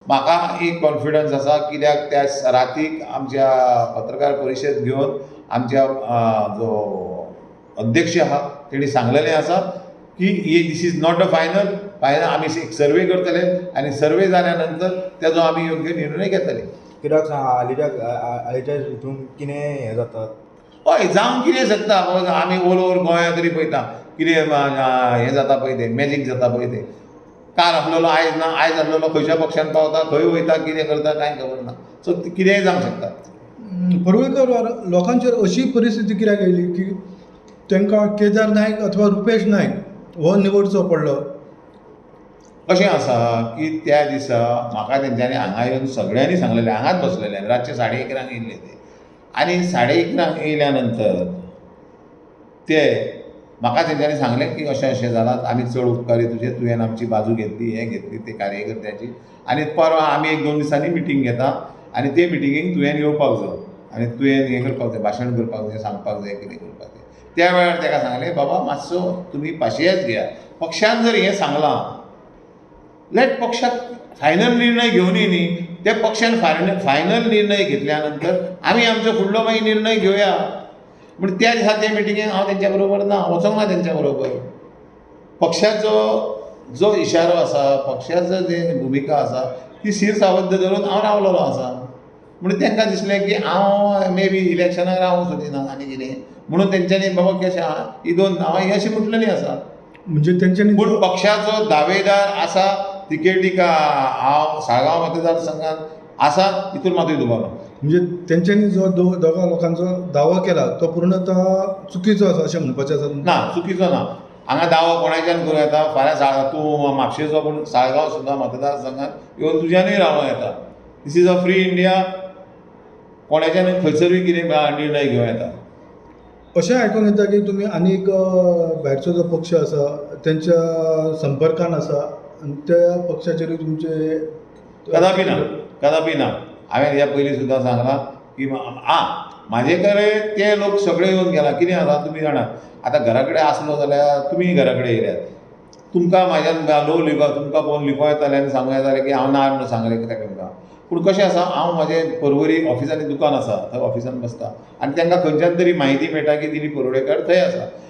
म्हाका एक कॉन्फिडन्स आसा, कित्याक त्या रातीक आमच्या पत्रकार परिशद घेवन आमच्या जो अध्यक्ष आहा तेणी सांगलेलें आसा की this is not a final. आमी एक सर्वे करतले आनी सर्वे जाल्या नंतर तेजो आमी योग्य निर्णय घेतले. कित्याक सांग हालींच्या हितून कितें हें जातात. हय, जावंक कितें शकता. आमी ऑल ओव्हर गोंया तरी पळयता कितें हें जाता पळय तें मॅजीक जाता पळय तें. काल आसलेलो आयज ना, आयज आसलेलो खंयच्या पक्षान पावता, खंय वयता, कितें करता कांय खबर ना. सो कितेंय जावंक शकता. पर्वळेकर, लोकांचेर अशी परिस्थिती कित्याक येयली की तांकां केदार नायक अथवा रुपेश नायक हो निवडचो पडलो? अशें आसा की त्या दिसा म्हाका तेंच्यांनी हांगा येवन सगळ्यांनी सांगलेलें, हांगाच बसलेले रातचे 11:30 येयल्ले ते. आनी 11:30 येयल्या नंतर ते म्हाका तेंच्यांनी सांगलें की अशें अशें जालां, आमी चड उपकारी तुजे, तुवें आमची बाजू घेतली, हें घेतली ते कार्यकर्त्याची. आनी परवा आमी 1-2 दिसांनी मिटींग घेता आनी ते मिटिंगेक तुवें येवपाक जाय आनी तुवें हें करपाक जाय, भाशण करपाक जाय, सांगपाक जाय कितें करपाक जाय. त्या वेळार ताका सांगलें, बाबा मातसो तुमी पाशयेंस घेया. पक्षान जर हें सांगलां, लेट पक्षाक फायनल निर्णय घेवनी न्ही. त्या पक्षान फायनल निर्णय घेतल्या नंतर आमी आमचो फुडलो मागीर निर्णय घेवया. म्हण त्या दिसा ते मिटिंगेक हांव तेंच्या बरोबर ना, वचोंक ना तेंच्या बरोबर. पक्षाचो जो इशारो आसा, पक्षाचो जी भुमिका आसा ती सीर सावद्द धरून हांव रावलेलो आसा. म्हणून तांकां दिसलें की हांव मे बी इलेक्शनाक रावूंक सोदिना आनी कितें, म्हणून तेंच्यांनी बाबा कशें आहा ही 2 नांवां ही अशीं म्हटलेलीं आसा. म्हणजे तेंच्यांनी पूण पक्षाचो दावेदार आसा तिकेटीक हांव साळगांव मतदारसंघांत आसा हितून मातूय दुबाव ना. म्हणजे तेंच्यांनी जो दोगा लोकांचो दावो केला तो पूर्णतः चुकीचो आसा अशें म्हणपाचें आसा? ना, चुकीचो ना. हांगा दावो कोणाच्यान करूं येता. फाल्यां तूं म्हापशेचो पूण साळगांव सुद्दां मतदारसंघात येवन तुज्यानूय रावूं येता. This is a free India. कोणाच्यान खंयसरूय कितें निर्णय घेवं येता. अशें आयकूंक येता की तुमी आनीक भायरचो जो पक्ष आसा तेंच्या संपर्कान आसा आनी त्या पक्षाचेरूय तुमचे कदापि ना, कदापि ना. हांवें ह्या पयलीं सुद्दां सांगलां की म्हाजे कडेन ते लोक सगळे येवन गेला. कितें आसा तुमी जाणात, आतां घरा कडेन आसलो जाल्यार तुमी घरा कडेन येयल्यात. तुमकां म्हाज्यान लो लिपा तुमकां पळोवन लिपो येतालें आनी सांगूं येतालें की हांव ना म्हणून सांगलें कित्याक तुमकां. पूण कशें आसा, हांव म्हाजें पर्वरी ऑफिसांनी दुकान आसा, थंय ऑफिसान बसता आनी तांकां खंयच्यान तरी म्हायती मेळटा की दिलीप पर्वळेकर थंय आसा.